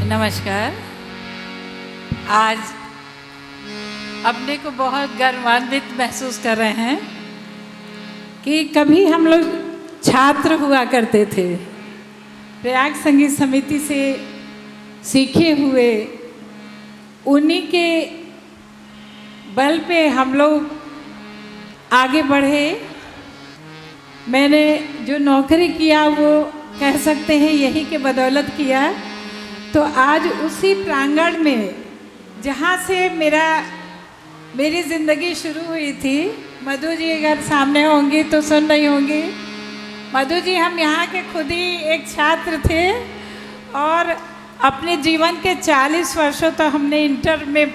नमस्कार। आज अपने को बहुत गर्वान्वित महसूस कर रहे हैं कि कभी हम लोग छात्र हुआ करते थे, प्रयाग संगीत समिति से सीखे हुए, उन्हीं के बल पे हम लोग आगे बढ़े। मैंने जो नौकरी किया वो कह सकते हैं यही के बदौलत किया। तो आज उसी प्रांगण में जहाँ से मेरी ज़िंदगी शुरू हुई थी, मधु जी अगर सामने होंगी तो सुन रही होंगी। मधु जी हम यहाँ के खुद ही एक छात्र थे और अपने जीवन के 40 वर्षों तो हमने इंटर में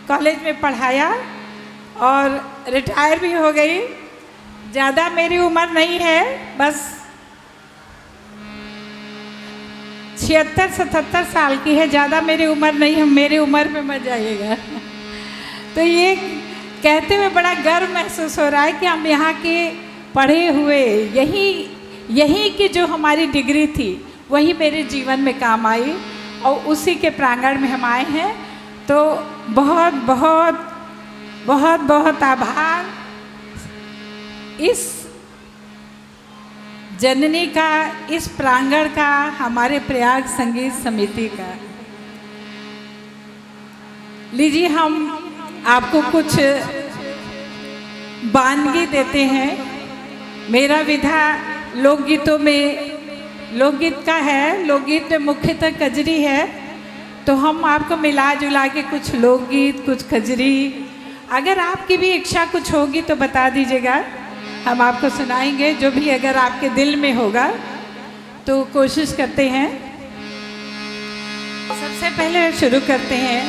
कॉलेज में पढ़ाया और रिटायर भी हो गई। ज़्यादा मेरी उम्र नहीं है, बस 76-77 साल की है, ज़्यादा मेरी उम्र नहीं है, मेरी उम्र पे मत जाइएगा। तो ये कहते हुए बड़ा गर्व महसूस हो रहा है कि हम यहाँ के पढ़े हुए, यही की जो हमारी डिग्री थी वही मेरे जीवन में काम आई और उसी के प्रांगण में हम आए हैं। तो बहुत बहुत बहुत बहुत आभार इस जननी का, इस प्रांगण का, हमारे प्रयाग संगीत समिति का। लीजिए हम आपको कुछ वानगी देते हैं। मेरा विधा लोकगीतों में, लोकगीत का है, लोकगीत में मुख्यतः कजरी है। तो हम आपको मिला जुला के कुछ लोकगीत, कुछ कजरी, अगर आपकी भी इच्छा कुछ होगी तो बता दीजिएगा, हम आपको सुनाएंगे। जो भी अगर आपके दिल में होगा तो कोशिश करते हैं। सबसे पहले शुरू करते हैं,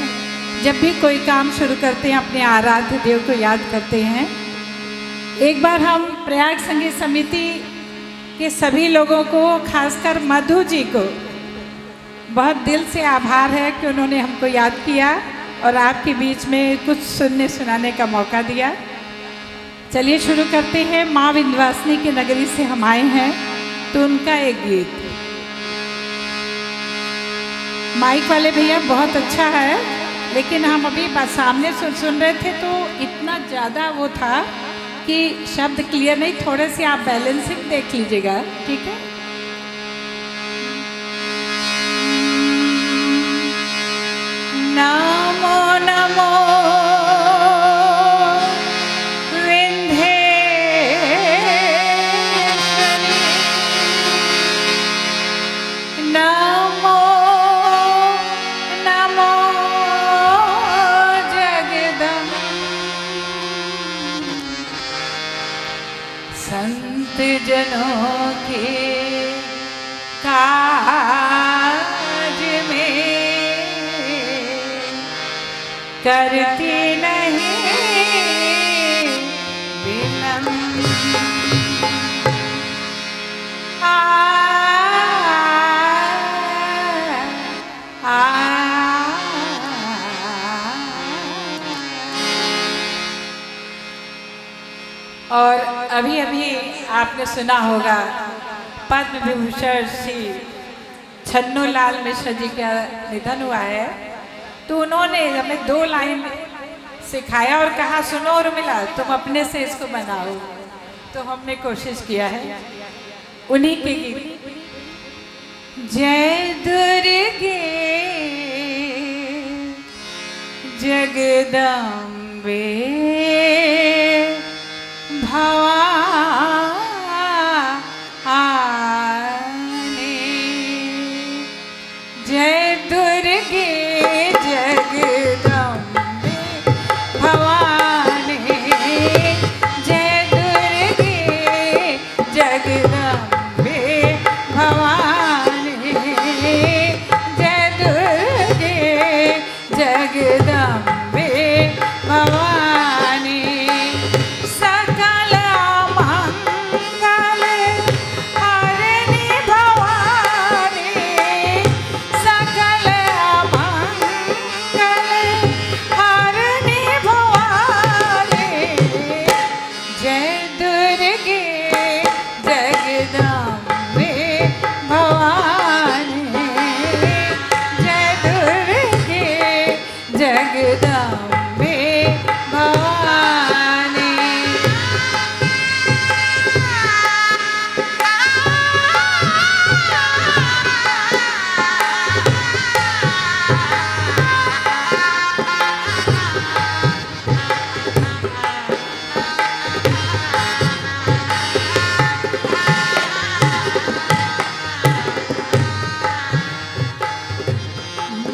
जब भी कोई काम शुरू करते हैं अपने आराध्य देव को याद करते हैं। एक बार हम प्रयाग संगीत समिति के सभी लोगों को, खासकर मधु जी को बहुत दिल से आभार है कि उन्होंने हमको याद किया और आपके बीच में कुछ सुनने सुनाने का मौका दिया। चलिए शुरू करते हैं। माँ विंध्यवासिनी की नगरी से हम आए हैं तो उनका एक गीत। माइक वाले भैया बहुत अच्छा है, लेकिन हम अभी सामने सुन रहे थे तो इतना ज़्यादा वो था कि शब्द क्लियर नहीं। थोड़े से आप बैलेंसिंग देख लीजिएगा, ठीक है। नमो नमो संत जनों के काज में करती नहीं विलंब। और अभी अभी आपने सुना होगा पद्म विभूषण श्री छन्नू लाल मिश्र जी का निधन हुआ है। तो उन्होंने हमें 2 लाइन सिखाया और कहा, सुनो और मिला, तुम अपने से इसको बनाओ। तो हमने कोशिश किया है उन्हीं के गीत। जय दुर्गे जगदम्बे भवानी, जय दुर्गे जगदम्बे भवानी, जय दुर्गे जगदम्बे भवानी, जय दुर्गे जगदम्बे भवानी।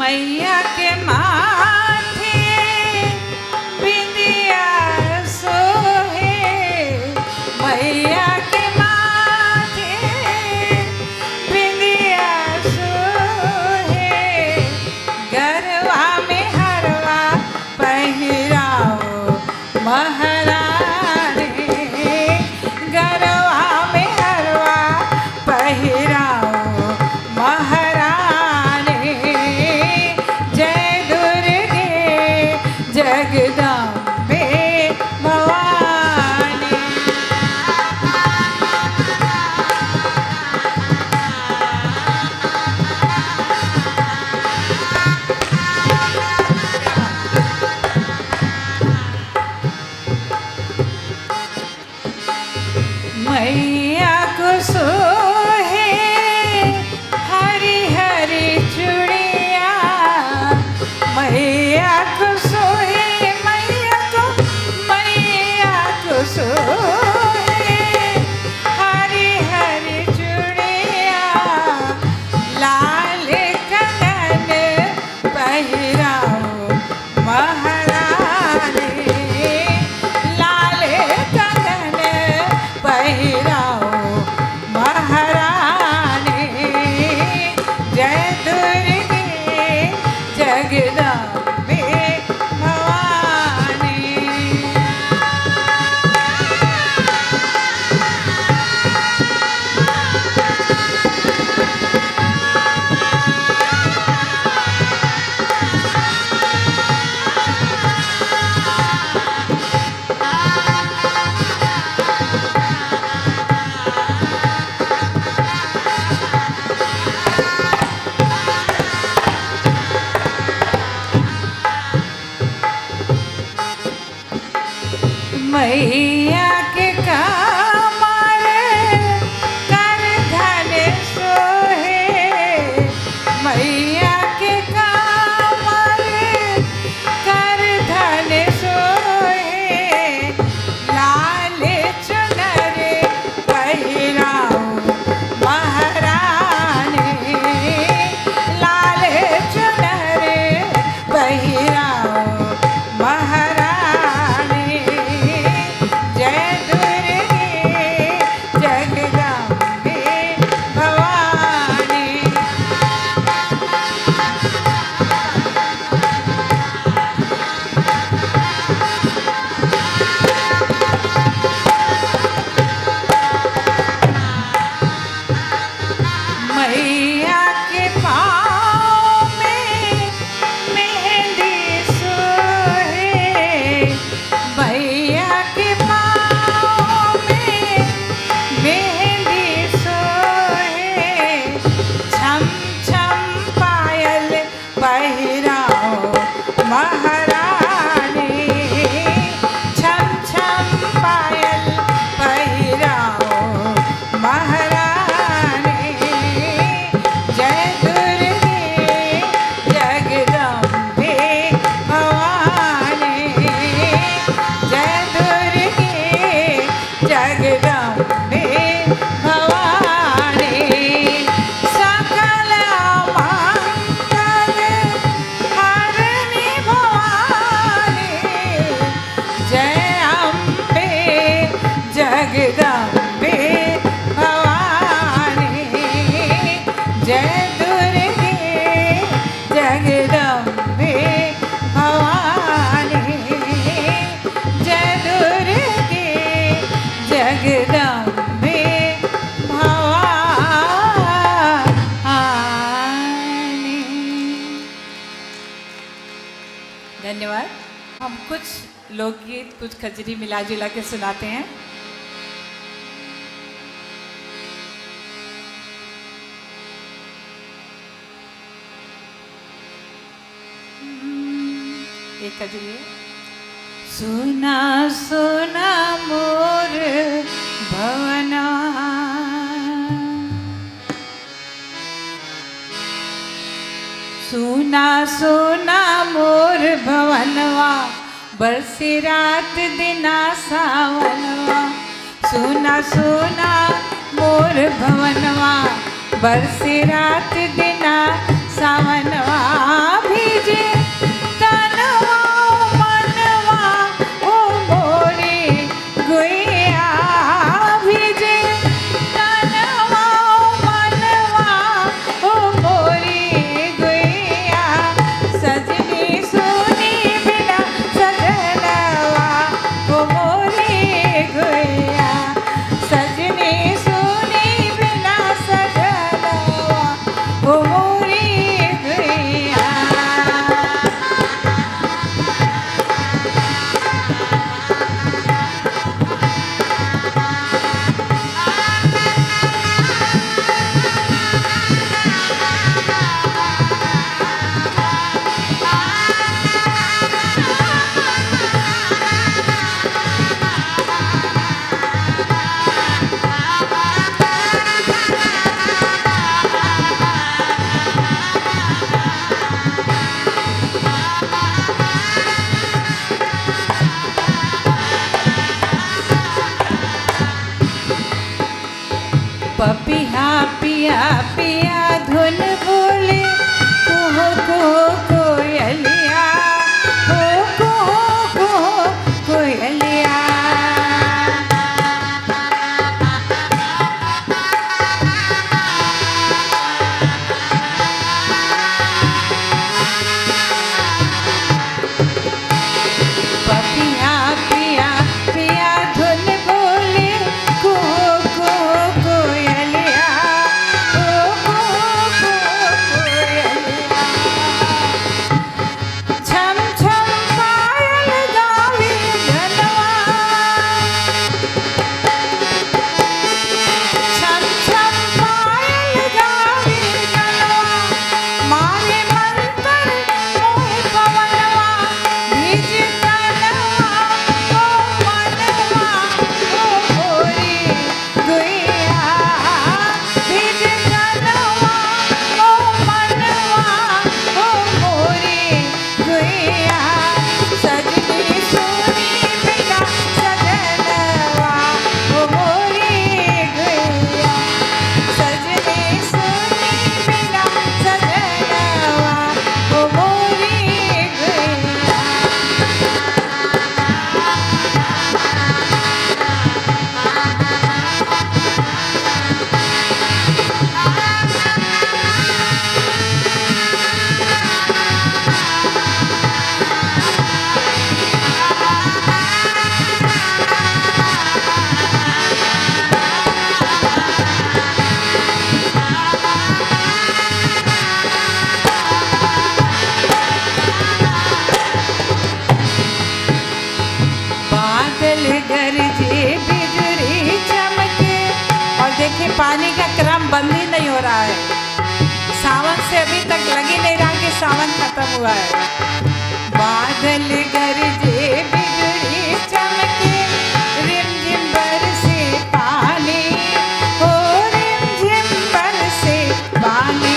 मैया के माथे बिंदिया सोहे, मैया के माथे बिंदिया सोहे, गरवा में हरवा पहिराओ महारानी, गरवा में हरवा पहिराओ महारानी, जय दुर्गे जगदम्बे भवानी। मैया को सोहे हरी हरी चूड़िया, मैया को सोहे, मैया को सोहे हरी हरी चूड़िया, लाल कंगन पहिराओ महारानी, लाल कंगन पहिराओ महारानी, जय दुर्गे जगदम्बे भवानी। मैया के कमर कर धन सोहे, मैया के कमर कर धन सोहे, लाल चुनर पहिराओ महारानी, लाल चुनर पहिराओ महारानी, जय दुर्गे जगदम्बे भवानी। मैया के पाँव में मेहंदी सोहे, मैया के पाँव में मेहंदी सोहे, छम छम पायल पहिराओ महारानी, छम छम पायल पहिराओ महारानी, जय दुर्गे जगदम्बे भवानी, जय दुर्गे जगदम्बे भवानी, सकल मंगल हरणी भवानी, जय अम्बे जगदम्बे भवानी, जय दुर्गे जगदम्बे भवानी, जय दुर्गे जगदम्बे भवानी। धन्यवाद। हम कुछ लोकगीत, कुछ खजरी मिला जुला के सुनाते हैं। एक खजरी है। सुना सुना मोर भवना, सुना सुना मोर भवनवा, बरसी रात दिना सावनवा, सुना सुना मोर भवनवा, बरसी रात दिना सावनवा, ओ मोरी गैया। पपिया पिया पिया धुन बोले कुहू कुहू कोयलिया, हो कुहू कुहू कोयलिया। पपिया पिया पिया धुन बोले कुहू कुहू कोयलिया, हो कुहू कुहू कोयलिया। छम छम पायल गावे गनवा, छम छम पायल गावे गनवा। मारे मंतर मोहे पवनवा, भीज तनवा ओ मनवा, ओ मोरी गैया। भीज तनवा ओ मनवा, ओ मोरी गैया। सजनी सुनी बिना सजनवा, ओ मोरी गैया। सजनी सुनी बिना सजनवा, ओ मोरी गैया। बादल गरजे बिजली चमके, और देखिए पानी का क्रम बंद ही नहीं हो रहा है। सावन से अभी तक लग ही नहीं रहा कि सावन खत्म हुआ है। बादल गरजे बिजली चमके, रिमझिम बरसे पानी, हो रिमझिम बरसे पानी।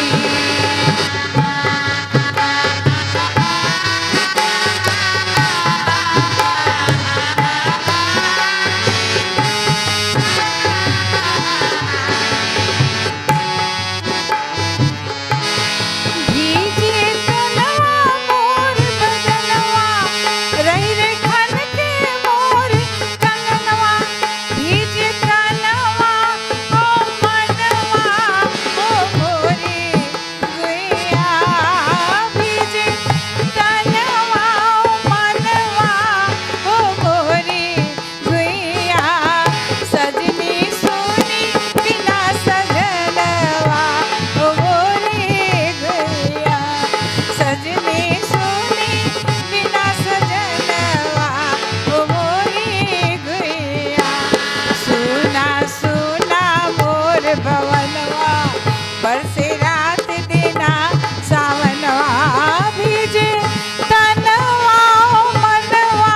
भीजे तनवा मोर बदनवा, रही रे खन के मोर कंगनवा। भीजे तनवा ओ मनवा, ओ मोरी गैया। भीजे तनवा ओ मनवा, ओ मोरी गैया। सजनी सुनी बिना सजनवा, ओ मोरी गैया। सजनी सुनी बिना सजनवा, ओ मोरी गैया। सुना सुना मोर भवनवा, बरसे रात देना सावनवा। भीजे तनवा ओ मनवा,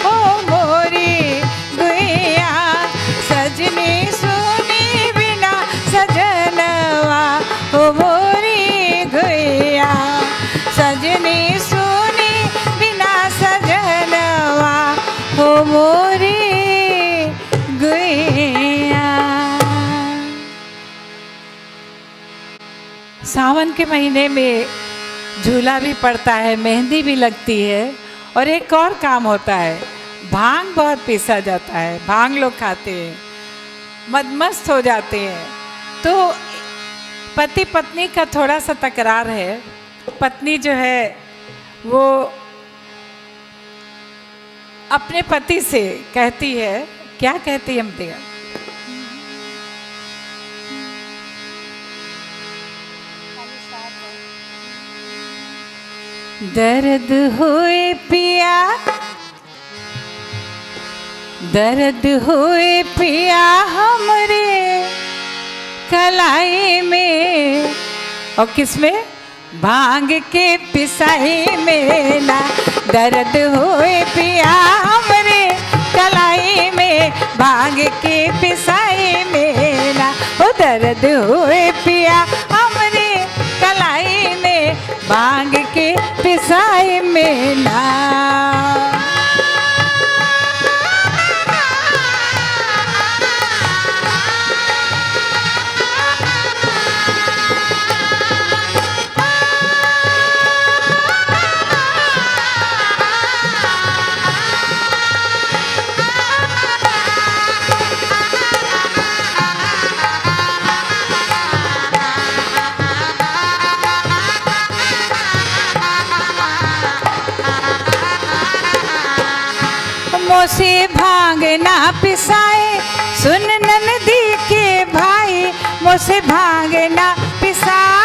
ओ मोरी गैया। सजनी सुनी बिना सजनवा, ओ मोरी गैया। सजनी सुनी बिना सजनवा, ओ मोरी गैया। सावन के महीने में झूला भी पड़ता है, मेहंदी भी लगती है, और एक और काम होता है, भांग बहुत पीसा जाता है। भांग लोग खाते हैं, मदमस्त हो जाते हैं। तो पति पत्नी का थोड़ा सा तकरार है। पत्नी जो है वो अपने पति से कहती है, क्या कहती है हम दर्द हुए पिया, दर्द हुए पिया हमरे कलाई में, और किसमें? भांग के पिसाई में ना। दर्द हुए पिया हमरे कलाई में, भांग के पिसाई में ना। ओ दर्द हुए पिया हमरे कलाई में, भांग के पिसाई में ना। मोसे भांग ना पिसाए, सुन ननदी के भाई, मोसे भांग ना पिसाए।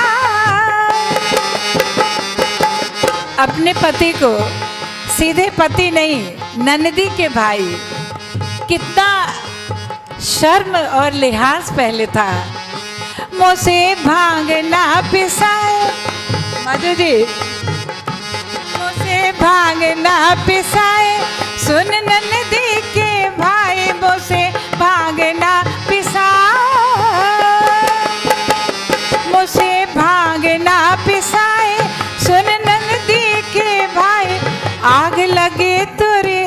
अपने पति को, सीधे पति नहीं, ननदी के भाई, कितना शर्म और लिहाज पहले था। मोसे भांग ना पिसाए, मधु जी, मोसे भांग ना पिसाए, सुन ननदी के भाई, मोसे भांग ना पिसाए, मोसे भांग ना पिसाए, सुन ननदी के भाई। आग लगे तुरे,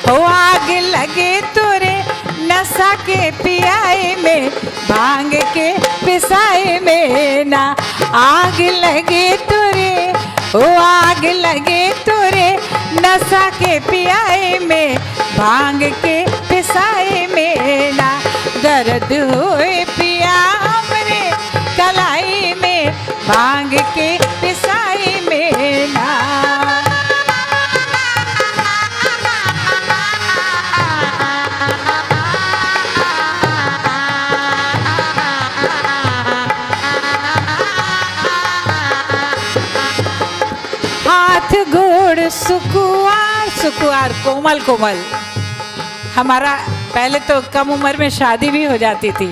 हो आग लगे तुरे, नशा के पियाई में, भांग के पिसाई में ना। आग लगे तुरे, ओ आग लगे तुरे, नशा के पियाई में, भांग के पिसाई में ना। दर्द हुए पिया हमरे कलाई में, भांग के पिसाई में ना। हाथ गोड़ सुकुआर, सुकुआर कोमल कोमल। हमारा पहले तो कम उम्र में शादी भी हो जाती थी,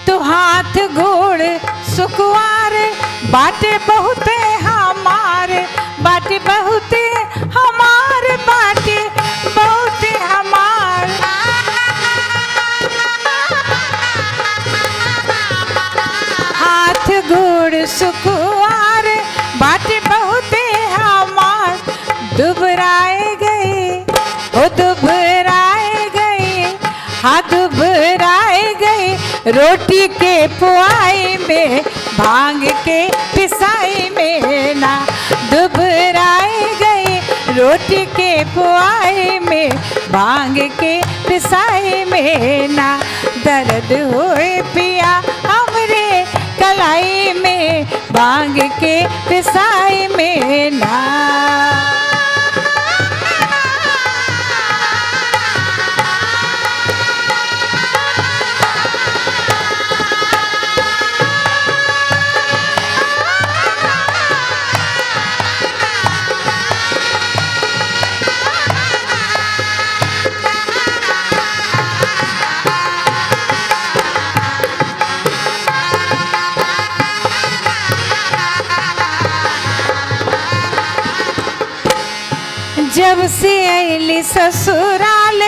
तो हाथ गोड़ सुकुआर, बाटे बहुते हमारे, बाटे बहुते हमारे, बाटे बहुते हमारे। हाथ गोड़ सुकुआर, बाटे बहुते हमार। दुबराए गए, ओ दुबराए गए, हाँ दुबराए गए, रोटी के पुआई में, भांग के पिसाई में ना। दुबराए गए, रोटी के पुआई में, भांग के पिसाई में ना। दर्द हुए पिया हमरे कलाई में, भांग के पिसाई में ना। जब से अली ससुराल,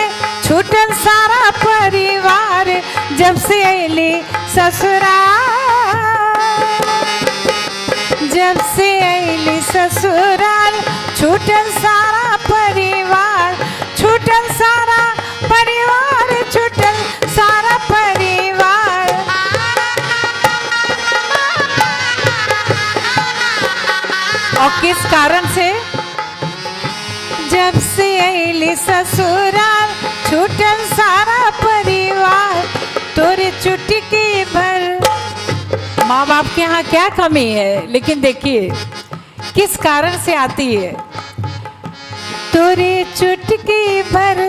छूटल सारा परिवार। जब से अली ससुराल, जब से अली ससुराल, छूटल सारा परिवार, छूटल सारा परिवार, छूटल सारा परिवार। और किस कारण से? जब से अली ससुराल, छूटल सारा परिवार। तोरे चुटकी भर, माँ बाप के यहाँ क्या कमी है, लेकिन देखिए किस कारण से आती है। तोरे चुटकी भर,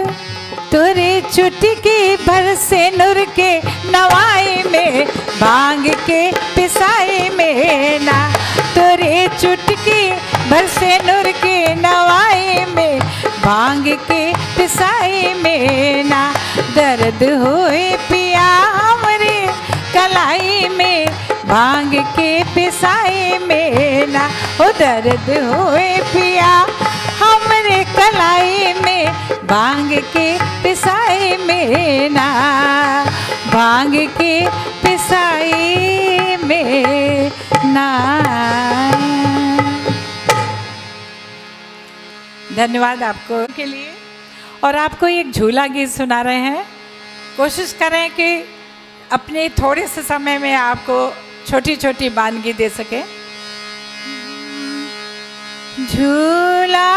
तोरे चुटकी भर से नूर के नवाई में, भांग के पिसाई में ना। तोरे चुटकी भर से नूर के नवाई में, भांग के पिसाई में ना दर्द होए पिया हमरे कलाई में, भांग के पिसाई में ना ओ दर्द होए पिया हमरे कलाई में, भांग के पिसाई में ना, भांग के पिसाई में ना। धन्यवाद आपको के लिए। और आपको एक झूला गीत सुना रहे हैं। कोशिश करें कि अपने थोड़े से समय में आपको छोटी छोटी वानगी दे सके। झूला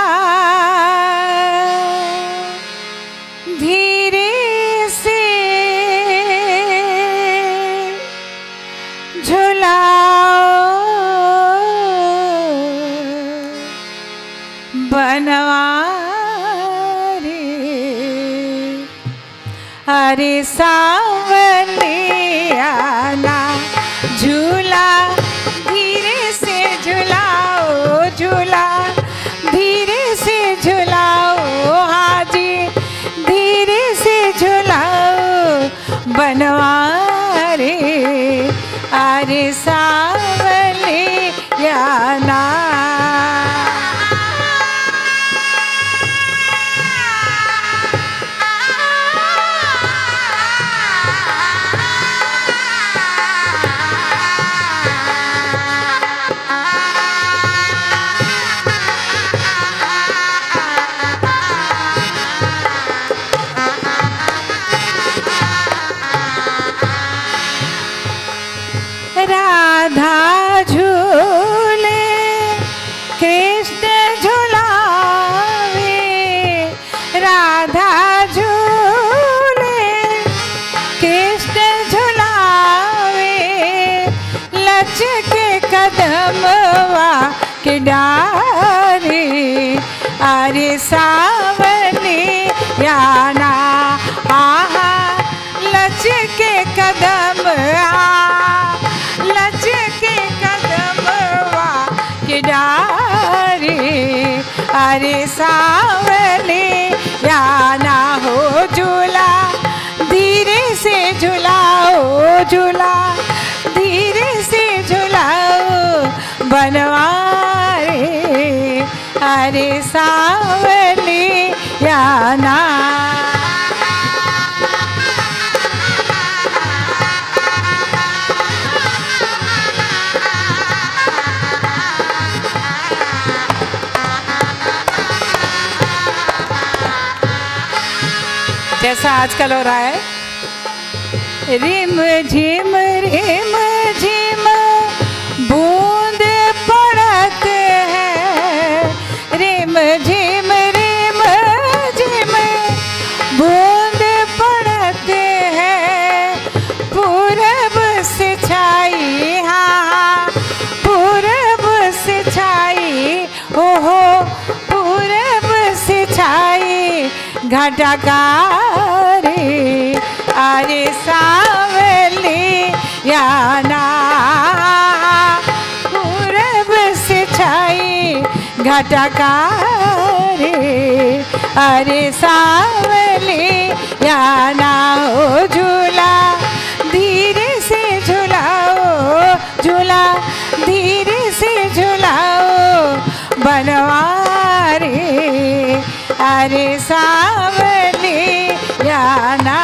धीरे से झूलाओ बनवारी, अरे सांवलिया ना झूला धीरे से झूलाओ, झूला धीरे से झूलाओ, हाजी धीरे से झूलाओ बनवारी, अरे सांवलिया ना। राधा झूले कृष्ण झूलावे, राधा झूले कृष्ण झूलावे, लचके कदमवा के डारे, अरे सांवलिया ना, आहा लचके कदम लचके कदमवा के डारे, अरे सांवलिया ना हो झूला धीरे से झूलाओ, झूला धीरे से झूलाओ बनवारे, अरे सांवलिया ना। जैसा आजकल हो रहा है, रिम झिम बूंद पड़त है, रिम झिम बूंद पड़त है, पूरब से छाई, हाँ पूरब से छाई, ओहो पूरब से छाई घटाकारे, अरे सांवलिया ना, पूरब से छाई घटाकारे, अरे सांवलिया ना हो झूला धीरे से झूलाओ, झूला धीरे से झूलाओ बनवारे, अरे सांवलिया ना।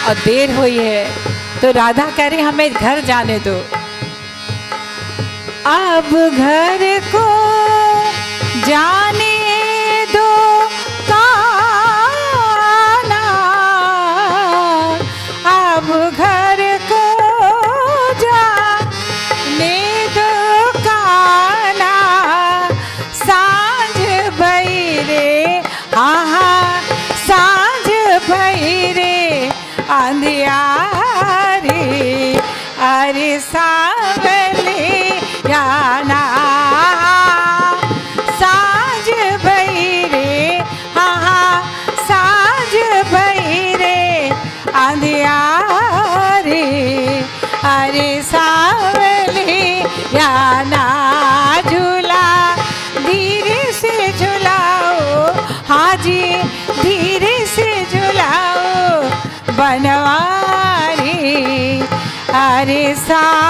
और देर हुई है तो राधा कह रही हमें घर जाने दो। अब घर को जाने दो कान्हा, अब घर को जाने दो कान्हा, सांझ भई रे, आहा सांझ भई रे अंधियारी, अरे सांवलिया ना, ना झूला धीरे से झुलाओ, हाँ जी धीरे से झुलाओ बनवारी अरे सावले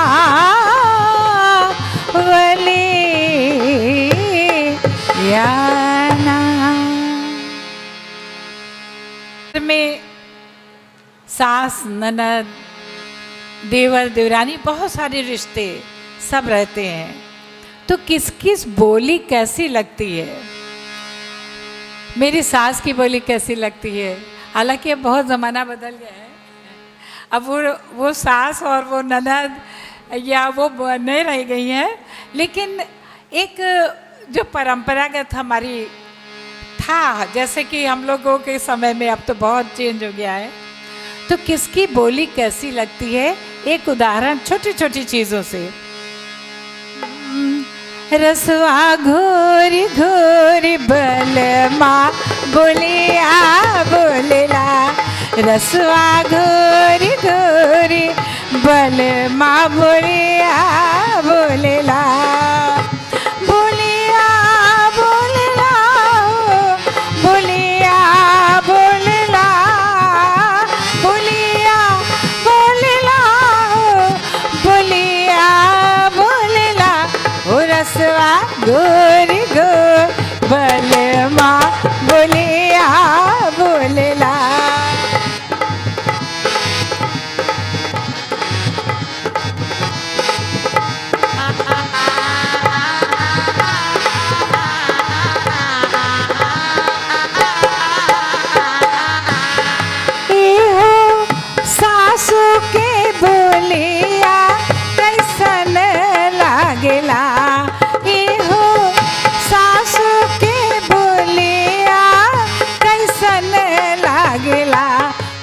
याना। में सास ननद देवर देवरानी बहुत सारे रिश्ते सब रहते हैं, तो किस किस बोली कैसी लगती है। मेरी सास की बोली कैसी लगती है, हालांकि अब बहुत ज़माना बदल गया है, अब वो सास और वो ननद या वो नहीं रह गई हैं, लेकिन एक जो परंपरागत हमारी था, जैसे कि हम लोगों के समय में अब तो बहुत चेंज हो गया है, तो किसकी बोली कैसी लगती है, एक उदाहरण छोटी छोटी चीज़ों से। रसवा घोरी घोरी बलमा बोलिया बोलेला, रसवा घोरी घोरी बलमा बोलिया बोलेला, बोलिया बोलेला बोलिया बोलेला, बोलिया बोलेला बोलिया बोलेला, ओ रसवा गोरी गो बलमा बोलिया बोलेला। सासू के बोलिया कैसन लागेला, इहो सासू के बोलिया कैसन लागेला,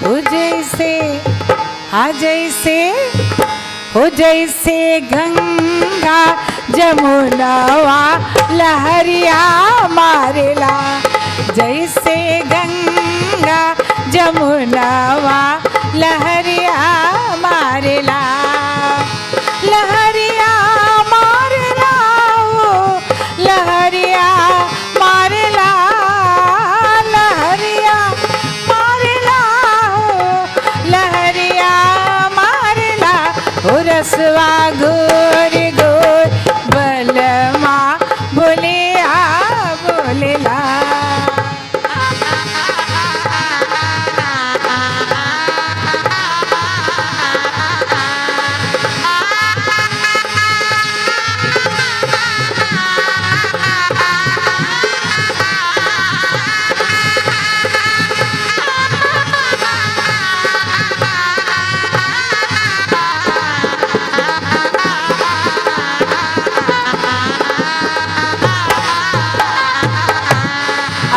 हो जैसे हाँ जैसे हो जैसे गंगा जमुनवा लहरिया मारेला, जैसे गंगा जमुनवा लहरिया मारेला, लहरिया मारेला ओ लहरिया मारेला, लहरिया मारेला ओ लहरिया मारेला, ओ रसवा गोरी गोर बलमा बोलिया बोलेला।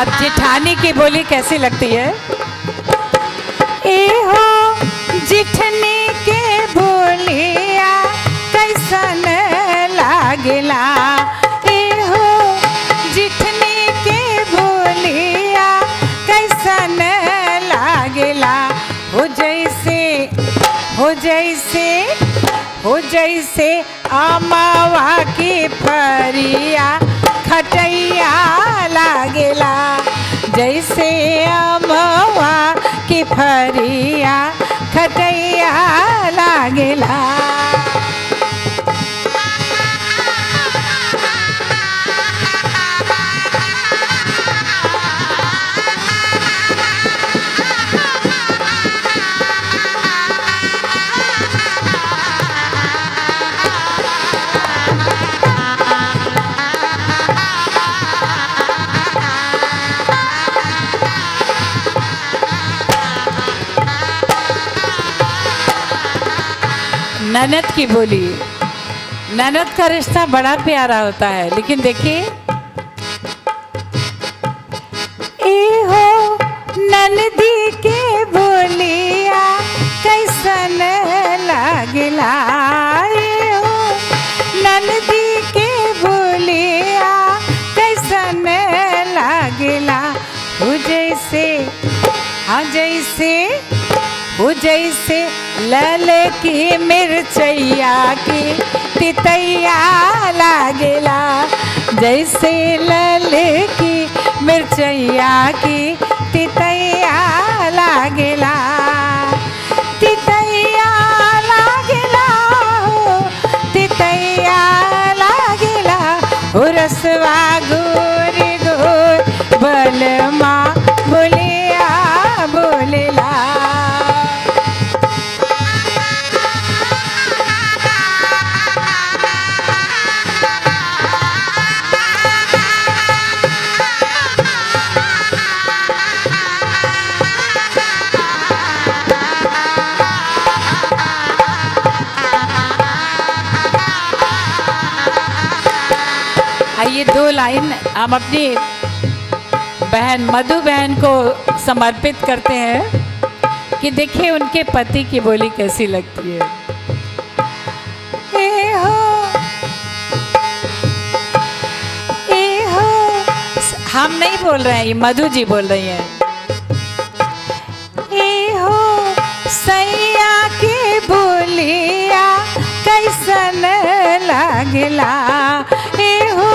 अब जिठानी की बोली कैसी लगती है, ए हो जिठनी के बोलिया कैसन लागेला, ए हो जिठनी के बोलिया कैसन लागेला, हो जैसे हो जैसे हो जैसे अमवा की फरिया खटैया लागेला, जैसे अमवा की फरिया खटैया लागेला। ननद की बोली, ननद का रिश्ता बड़ा प्यारा होता है, लेकिन देखिए ए हो ननदी के बोलिया कैसन लागेला, ए हो ननदी के बोलिया कैसन लागेला, हो जैसे हाँ जैसे हो जैसे लल की मिर्चैया की तितैया लागेला, जैसे लल की मिर्चैया की तितैया लागेला, तितैया लागेला हो, तितैया लागेला हो, रसवा गोर गोर बलमा बोलिया बोलेला। आइए 2 लाइन हम अपनी बहन मधु बहन को समर्पित करते हैं कि देखिए उनके पति की बोली कैसी लगती है। ए हो हम नहीं बोल रहे हैं, ये मधु जी बोल रही हैं। ए हो सैया के बोलिया कैसन लागला, ए हो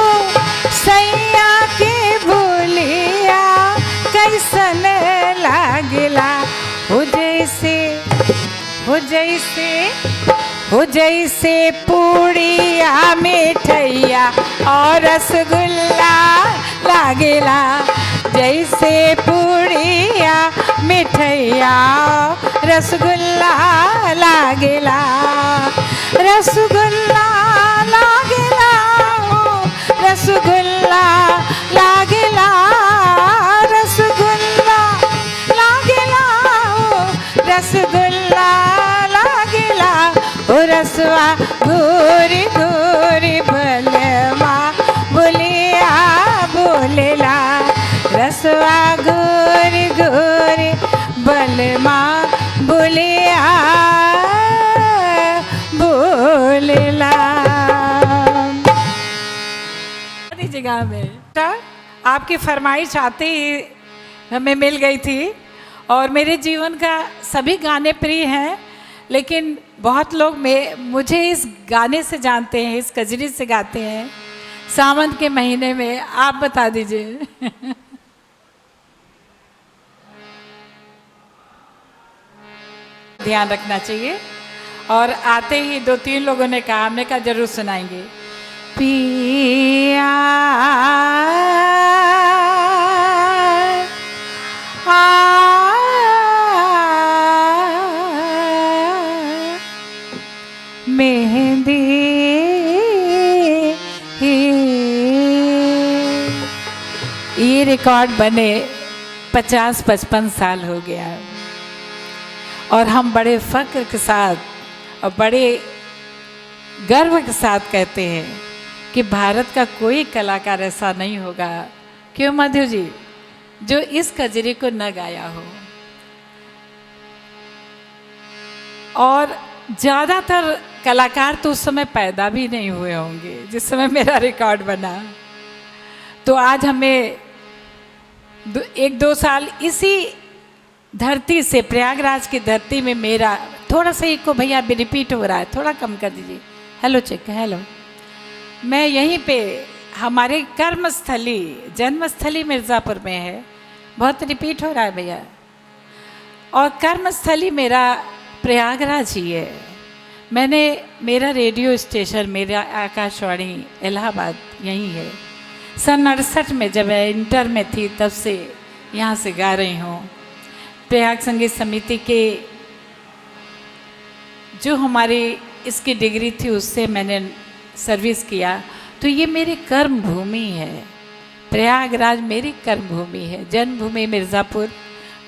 सैया के बोलिया कैसन लागला, हो जैसे हो जैसे हो जैसे पूड़िया मिठैया और रसगुल्ला लागेला, जैसे पूड़िया मिठैया रसगुल्ला लागेला, रसगुल्ला लागेला हो, रसगुल्ला लागेला, रसगुल्ला लागेला हो, रसगुल्ला लागेला हो, रसवा गोरी गोरी बलमा बोलिया बोलेला, रसवा गोरी गोरी बलमा बोलिया बोलेला। जगह में आपकी फरमाइश आते ही हमें मिल गई थी और मेरे जीवन का सभी गाने प्रिय हैं, लेकिन बहुत लोग मुझे इस गाने से जानते हैं, इस कजरी से गाते हैं सावन के महीने में। आप बता दीजिए। ध्यान रखना चाहिए। और आते ही 2-3 लोगों ने कहा, हमने कहा जरूर सुनाएंगे। पिया मेहंदी ये रिकॉर्ड बने 50-55 साल हो गया और हम बड़े फख्र के साथ और बड़े गर्व के साथ कहते हैं कि भारत का कोई कलाकार ऐसा नहीं होगा, क्यों मधु जी, जो इस कजरी को न गाया हो। और ज़्यादातर कलाकार तो उस समय पैदा भी नहीं हुए होंगे जिस समय मेरा रिकॉर्ड बना। तो आज हमें 1-2 साल इसी धरती से, प्रयागराज की धरती में मेरा थोड़ा सा इको भैया रिपीट हो रहा है, थोड़ा कम कर दीजिए। Hello check, hello. मैं यहीं पे हमारे कर्मस्थली जन्मस्थली मिर्ज़ापुर में है, बहुत रिपीट हो रहा है भैया, और कर्मस्थली मेरा प्रयागराज ही है। मेरा रेडियो स्टेशन, मेरा आकाशवाणी इलाहाबाद यहीं है। सन 68 में जब मैं इंटर में थी तब से यहाँ से गा रही हूँ। प्रयाग संगीत समिति के जो हमारी इसकी डिग्री थी उससे मैंने सर्विस किया। तो ये मेरी कर्म भूमि है, प्रयागराज मेरी कर्म भूमि है, जन्मभूमि मिर्ज़ापुर,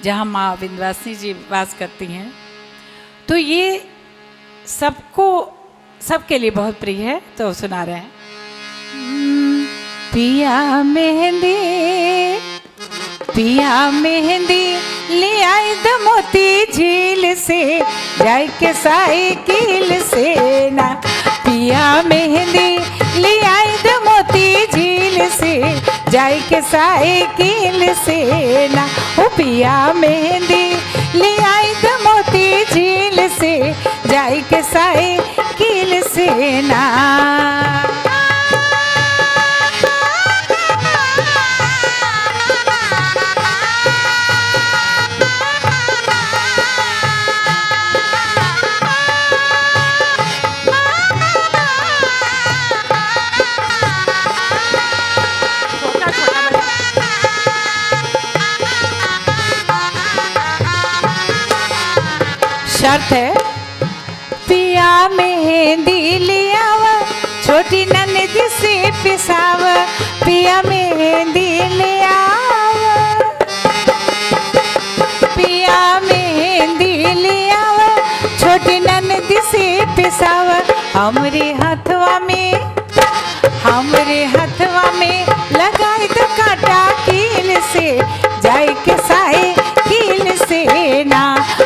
जहाँ माँ विंध्यवासिनी जी वास करती हैं। तो ये सबके लिए बहुत प्रिय है, तो सुना रहे हैं। पिया मेहंदी ले आई द मोती झील से, जाय के साइकिल से ना। पिया मेहंदी ले आई द मोती झील से, जाय के साइकिल से ना। ओ पिया मेहंदी ले आई द मोती मोती झील से जाई के साइकिल से ना। शर्त है पिया मेहंदी लियावा छोटी ननद से पिसावा, पिया मेहंदी लियावा, पिया मेहंदी लियावा छोटी ननद से पिसावा। हमरे हथवा में लगाई तो काटा कील से जाए के साइकिल से ना।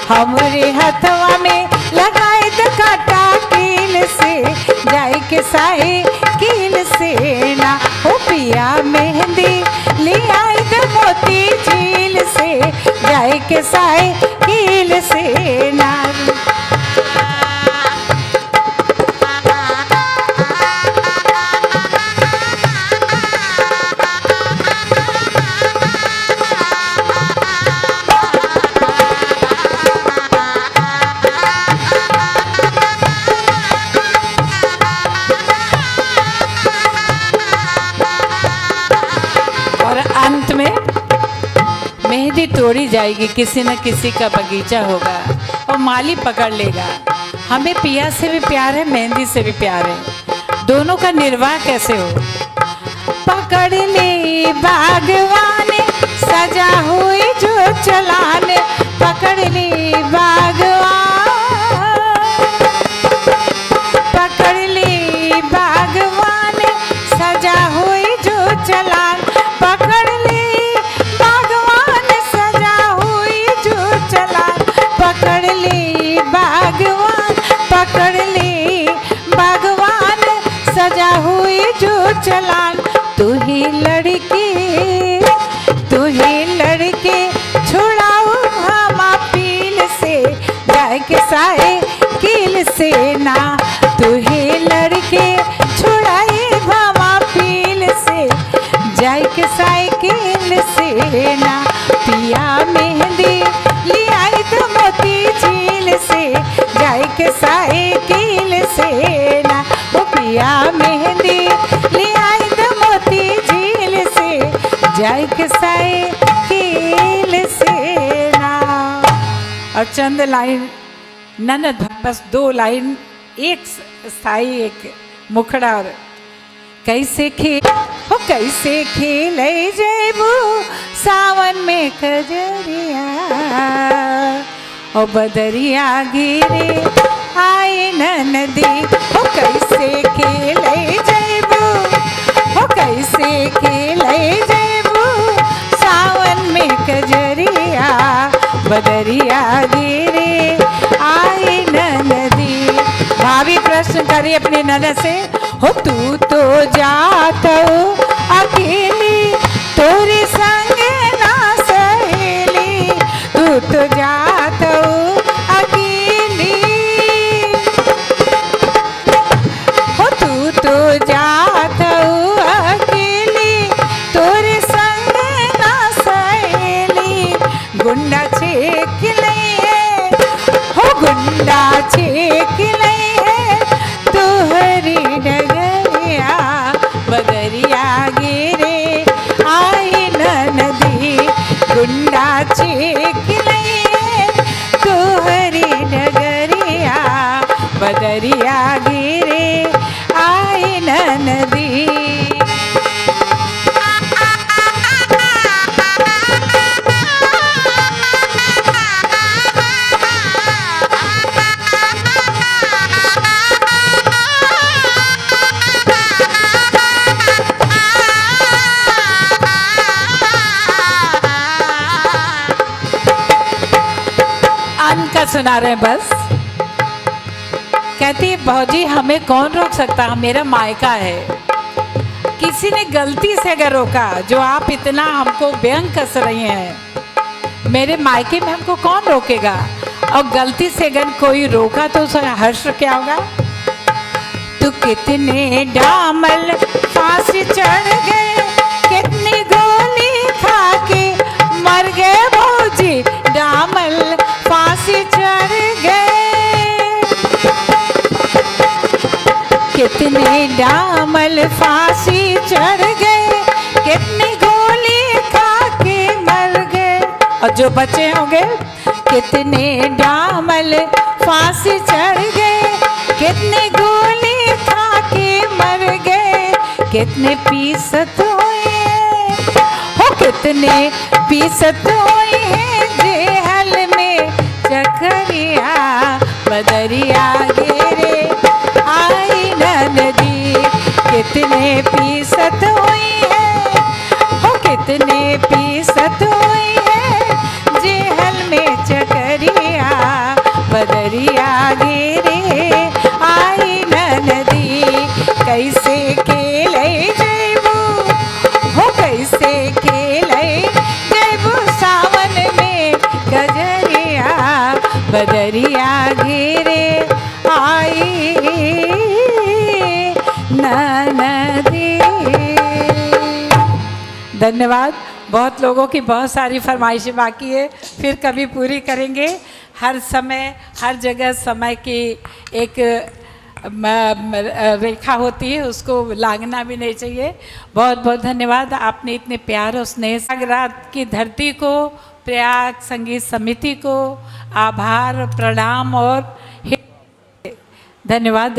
हमरे हथवा में लगाई तो काटा कील से जाए के साइकिल से ना। ओ पिया मेहंदी ले आई तो मोती झील से जाए के साइकिल से ना। अंत में मेहंदी तोड़ी जाएगी, किसी न किसी का बगीचा होगा और माली पकड़ लेगा। हमें पिया से भी प्यार है, मेहंदी से भी प्यार है, दोनों का निर्वाह कैसे हो। पकड़ ले बागवान सजा हुई जो चलाने, पकड़ ले बागवान, पकड़ ले बागवान सजा हुई जो चलान, पकड़ ले बागवान सजा हुई जो चलान, पकड़ ले बागवान, पकड़ ले बागवान सजा हुई जो चलान। तू ही लड़के छुड़ाओ हम पील से जाए के साइकिल से ना। तू ही लड़के छुड़ाए हम पील से जाए के साइकिल से ना। पिया मेहंदी ले आई तो मोती झील से जाए के साइकिल से ना। ओ पिया मेहंदी ले आई तो मोती झील से जाए के साइकिल से ना। और चंद लाइन ननद, बस 2 लाइन, एक स्थाई एक मुखड़ा। और कैसे खेले जेबू सावन में कजरिया, ओ बदरिया गिरे आए नदी। ओ कैसे खेले जेबू, ओ कैसे खेले जेबू सावन में कजरिया, बदरिया गिरे आए नदी। भाभी प्रश्न करी अपनी ननद से, हो तू तो जात अकेली तोरे संग ना सहेली, तू तो जात अकेली, हो तू तो जात अकेली तोरे संग ना सहेली। गुंडा छेक ले, हो गुंडा छेक ले तोहरी डगरिया, बदरिया गिरे आई नदी। गुंडा छेक ले तोहरी डगरिया, बदरिया गिरे आई नदी। सुना रहे बस। कहती है भौजी हमें कौन रोक सकता, मेरा मायका है, किसी ने गलती से अगर रोका, जो आप इतना हमको व्यंग कस रही हैं, मेरे मायके में हमको कौन रोकेगा। और गलती से अगर कोई रोका तो उसका हर्ष क्या होगा? तू कितने डामल फांसी चढ़ गए, कितनी गोली खा के मर गए भौजी, डामल फांसी चढ़ गए। कितने डामल फांसी चढ़ गए, कितनी गोली खा के मर गए। और जो बचे होंगे, कितने डामल फांसी चढ़ गए, कितने गोली खा के मर गए। कितने पीसत हुए हो, कितने पीसत हुए हैं जेहल में चकरिया, बदरिया घेरे आई नदी। कितने पीसत हुई है हो, कितने पीसत हुई है जेहल में चकरिया, बदरिया घेरे आई नदी। कैसे खेले जैबू हो, कैसे खेले जैबू सावन में गजरिया, बदरिया घेरे आई नदी। धन्यवाद। बहुत लोगों की बहुत सारी फरमाइशें बाकी है, फिर कभी पूरी करेंगे। हर समय हर जगह समय की एक रेखा होती है, उसको लांघना भी नहीं चाहिए। बहुत बहुत धन्यवाद, आपने इतने प्यार और स्नेह। प्रयागराज की धरती को, प्रयाग संगीत समिति को आभार, प्रणाम और धन्यवाद।